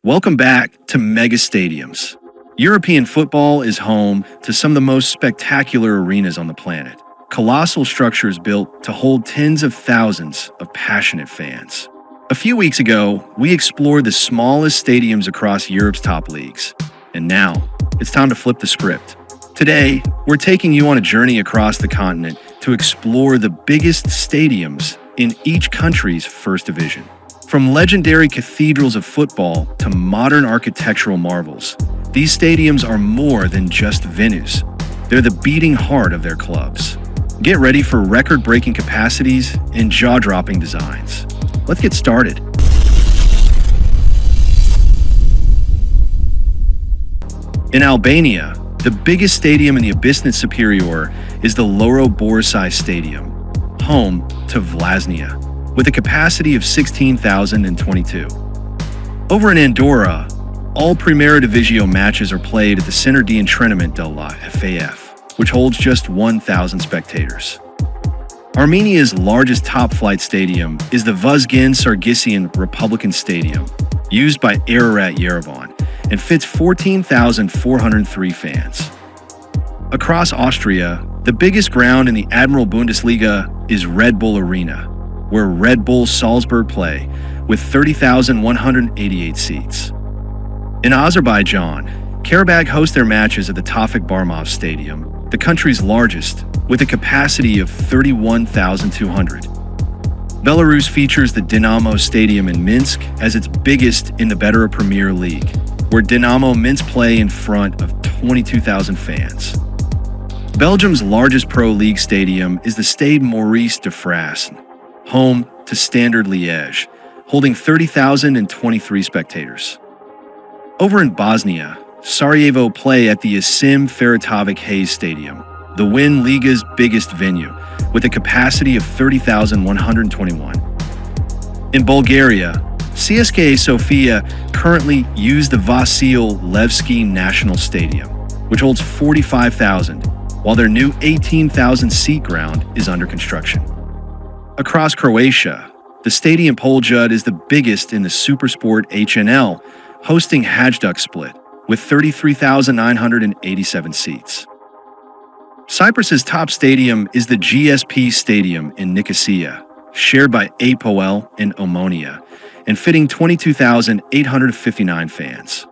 Welcome back to Mega Stadiums. European football is home to some of the most spectacular arenas on the planet. Colossal structures built to hold tens of thousands of passionate fans. A few weeks ago, we explored the smallest stadiums across Europe's top leagues. And now, it's time to flip the script. Today, we're taking you on a journey across the continent to explore the biggest stadiums in each country's first division. From legendary cathedrals of football to modern architectural marvels, these stadiums are more than just venues. They're the beating heart of their clubs. Get ready for record-breaking capacities and jaw-dropping designs. Let's get started. In Albania, the biggest stadium in the Abyssinian Superior is the Loro Borisaj Stadium, home to Vllaznia, with a capacity of 16,022. Over in Andorra, all Primera Divisió matches are played at the Centre d'Entraînement de la FAF, which holds just 1,000 spectators. Armenia's largest top-flight stadium is the Vuzgen Sargsyan Republican Stadium, used by Ararat Yerevan, and fits 14,403 fans. Across Austria, the biggest ground in the Admiral Bundesliga is Red Bull Arena, where Red Bull Salzburg play, with 30,188 seats. In Azerbaijan, Karabakh host their matches at the Tawfik Barmov Stadium, the country's largest, with a capacity of 31,200. Belarus features the Dinamo Stadium in Minsk as its biggest in the Better Premier League, where Dinamo Minsk play in front of 22,000 fans. Belgium's largest pro league stadium is the Stade Maurice de Frasne, home to Standard Liège, holding 30,023 spectators. Over in Bosnia, Sarajevo play at the Asim Feratovic Hayes Stadium, the WIN Liga's biggest venue, with a capacity of 30,121. In Bulgaria, CSKA Sofia currently use the Vasil Levski National Stadium, which holds 45,000, while their new 18,000-seat ground is under construction. Across Croatia, the Stadium Poljud is the biggest in the Supersport HNL, hosting Hajduk Split, with 33,987 seats. Cyprus's top stadium is the GSP Stadium in Nicosia, shared by APOEL and Omonia, and fitting 22,859 fans.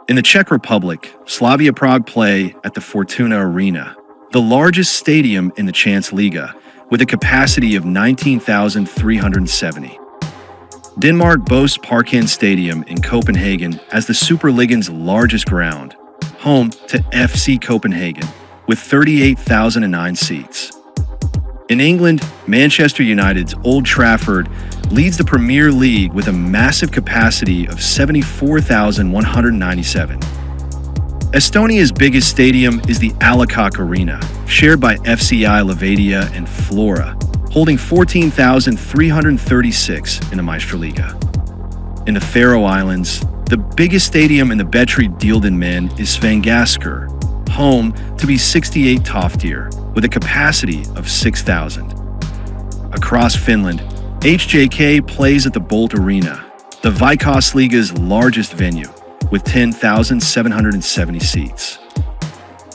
In the Czech Republic, Slavia Prague play at the Fortuna Arena, the largest stadium in the Chance Liga, with a capacity of 19,370. Denmark boasts Parken Stadium in Copenhagen as the Superliga's largest ground, home to FC Copenhagen, with 38,009 seats. In England, Manchester United's Old Trafford leads the Premier League with a massive capacity of 74,197. Estonia's biggest stadium is the Alakak Arena, shared by FCI Levadia and Flora, holding 14,336 in the Meistriliga. In the Faroe Islands, the biggest stadium in the Betri Dielden is Svangaskur, home to B68 Toftir, with a capacity of 6,000. Across Finland, HJK plays at the Bolt Arena, the Veikkausliiga's largest venue, with 10,770 seats.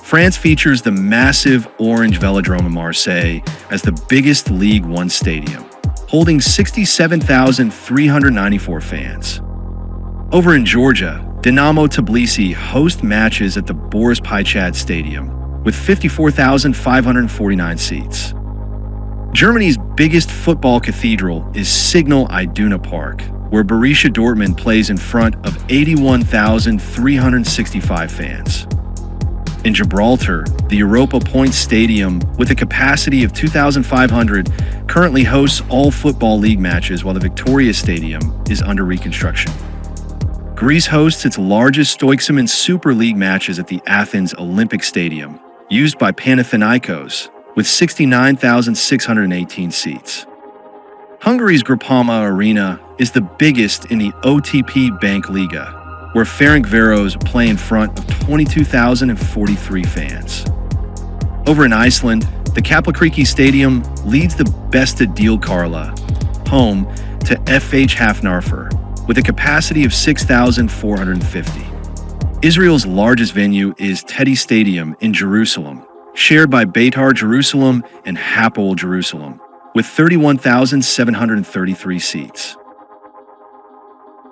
France features the massive Orange Velodrome in Marseille as the biggest League One stadium, holding 67,394 fans. Over in Georgia, Dinamo Tbilisi host matches at the Boris Paichat Stadium, with 54,549 seats. Germany's biggest football cathedral is Signal Iduna Park, where Borussia Dortmund plays in front of 81,365 fans. In Gibraltar, the Europa Point Stadium, with a capacity of 2,500, currently hosts all Football League matches, while the Victoria Stadium is under reconstruction. Greece hosts its largest Stoiximen Super League matches at the Athens Olympic Stadium, used by Panathinaikos, with 69,618 seats. Hungary's Groupama Arena is the biggest in the OTP Bank Liga, where Ferencváros play in front of 22,043 fans. Over in Iceland, the Kaplakriki Stadium leads the Besta Dílkarla, home to FH Hafnarfur, with a capacity of 6,450. Israel's largest venue is Teddy Stadium in Jerusalem, shared by Beitar Jerusalem and Hapoel Jerusalem, with 31,733 seats.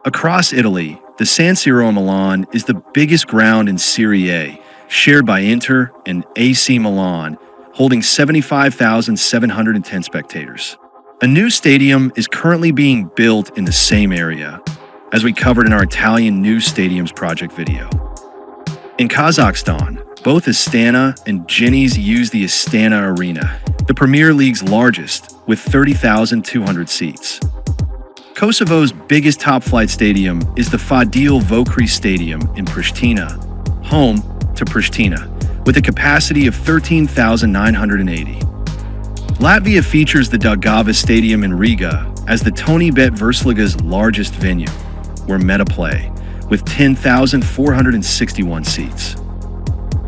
Across Italy, the San Siro in Milan is the biggest ground in Serie A, shared by Inter and AC Milan, holding 75,710 spectators. A new stadium is currently being built in the same area, as we covered in our Italian New Stadiums project video. In Kazakhstan, both Astana and Genies use the Astana Arena, the Premier League's largest, with 30,200 seats. Kosovo's biggest top-flight stadium is the Fadil Vokri Stadium in Pristina, home to Pristina, with a capacity of 13,980. Latvia features the Daugavas Stadium in Riga as the Toni Bet Versliga's largest venue, where Meta play, with 10,461 seats.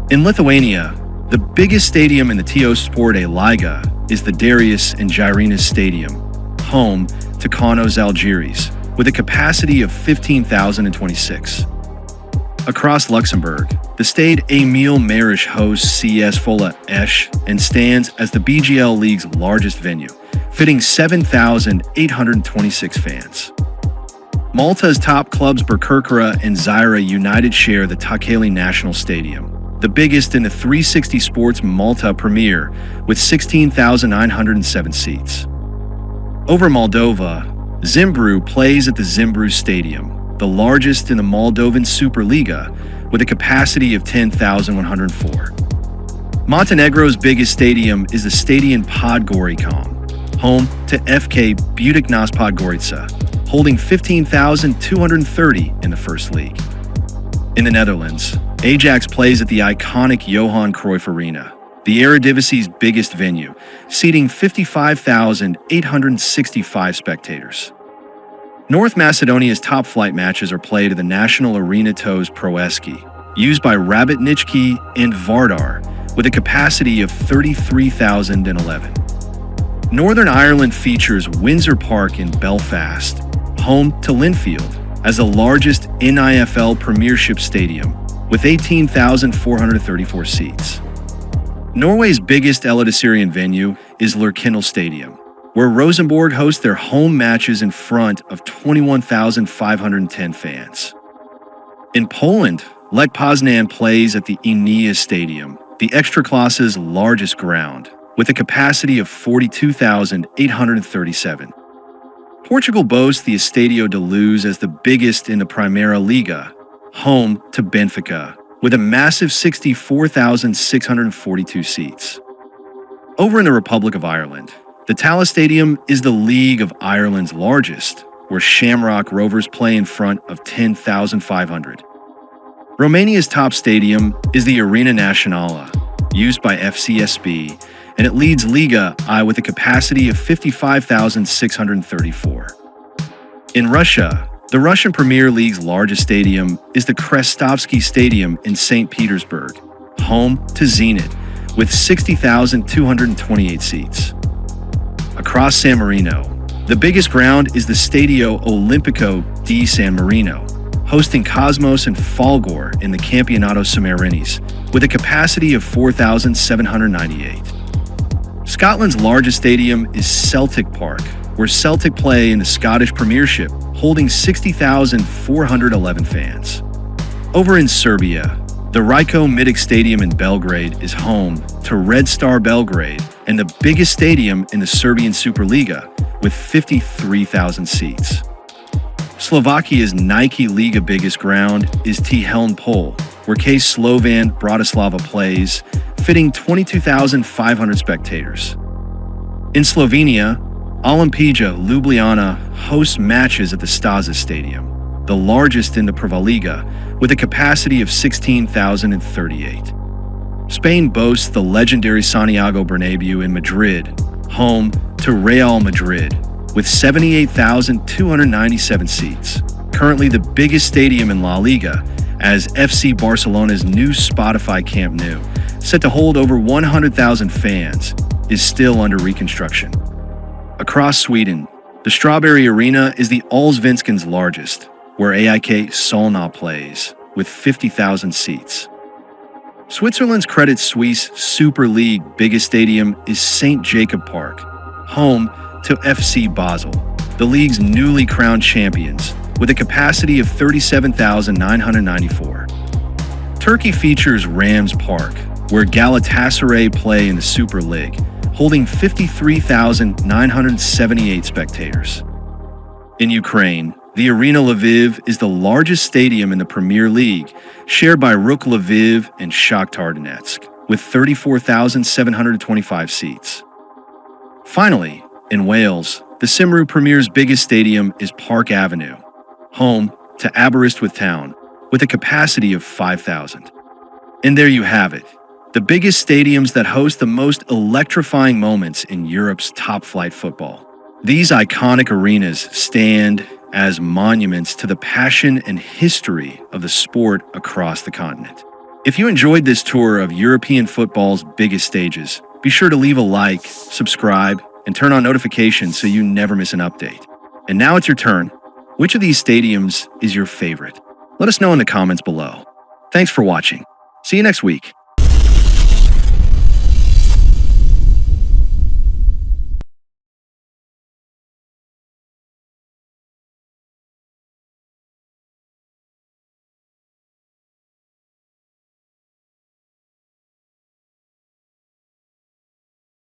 In Lithuania, the biggest stadium in the TO Sportai Lyga is the Darius and Žirėnas Stadium, home to Kaunas Žalgiris, with a capacity of 15,026. Across Luxembourg, the Stade Émile Marish hosts CS Fola Esch and stands as the BGL League's largest venue, fitting 7,826 fans. Malta's top clubs Birkirkara and Zaire United share the Takeli National Stadium, the biggest in the 360 Sports Malta Premier, with 16,907 seats. Over Moldova, Zimbru plays at the Zimbru Stadium, the largest in the Moldovan Superliga, with a capacity of 10,104. Montenegro's biggest stadium is the Stadion Podgorica, home to FK Budućnost Podgorica, holding 15,230 in the First League. In the Netherlands, Ajax plays at the iconic Johan Cruyff Arena, the Eredivisie's biggest venue, seating 55,865 spectators. North Macedonia's top-flight matches are played at the National Arena Tos Proeski, used by Rabotnički and Vardar, with a capacity of 33,011. Northern Ireland features Windsor Park in Belfast, home to Linfield, as the largest NIFL Premiership stadium, with 18,434 seats. Norway's biggest Eliteserien venue is Lerkendal Stadium, where Rosenborg hosts their home matches in front of 21,510 fans. In Poland, Lech Poznan plays at the Enea Stadium, the Ekstraklassa's largest ground, with a capacity of 42,837. Portugal boasts the Estádio da Luz as the biggest in the Primeira Liga, home to Benfica, with a massive 64,642 seats. Over in the Republic of Ireland, the Tallaght Stadium is the League of Ireland's largest, where Shamrock Rovers play in front of 10,500. Romania's top stadium is the Arena Națională, used by FCSB, and it leads Liga I with a capacity of 55,634. In Russia, the Russian Premier League's largest stadium is the Krestovsky Stadium in St. Petersburg, home to Zenit, with 60,228 seats. Across San Marino, the biggest ground is the Stadio Olimpico di San Marino, hosting Cosmos and Falgor in the Campeonato Sammarinese, with a capacity of 4,798. Scotland's largest stadium is Celtic Park, where Celtic play in the Scottish Premiership, holding 60,411 fans. Over in Serbia, the Rajko Mitic Stadium in Belgrade is home to Red Star Belgrade and the biggest stadium in the Serbian Superliga, with 53,000 seats. Slovakia's Nike Liga biggest ground is Tiheln Pol, where K Slovan Bratislava plays, fitting 22,500 spectators. In Slovenia, Olimpija Ljubljana hosts matches at the Stazis Stadium, the largest in the Prvaliga, with a capacity of 16,038. Spain boasts the legendary Santiago Bernabeu in Madrid, home to Real Madrid, with 78,297 seats, currently the biggest stadium in La Liga, as FC Barcelona's new Spotify Camp Nou, set to hold over 100,000 fans, is still under reconstruction. Across Sweden, The Strawberry Arena is the Allsvenskens largest, where AIK Solna plays, with 50,000 seats. Switzerland's Credit Suisse Super League biggest stadium is St. Jacob Park, home to FC Basel, the league's newly crowned champions, with a capacity of 37,994. Turkey features Rams Park, where Galatasaray play in the Super League, holding 53,978 spectators. In Ukraine, the Arena Lviv is the largest stadium in the Premier League, shared by Ruk Lviv and Shakhtar Donetsk, with 34,725 seats. Finally, in Wales, the Cymru Premier's biggest stadium is Park Avenue, home to Aberystwyth Town, with a capacity of 5,000. And there you have it, the biggest stadiums that host the most electrifying moments in Europe's top-flight football. These iconic arenas stand as monuments to the passion and history of the sport across the continent. If you enjoyed this tour of European football's biggest stages, be sure to leave a like, subscribe, and turn on notifications so you never miss an update. And now it's your turn. Which of these stadiums is your favorite? Let us know in the comments below. Thanks for watching. See you next week.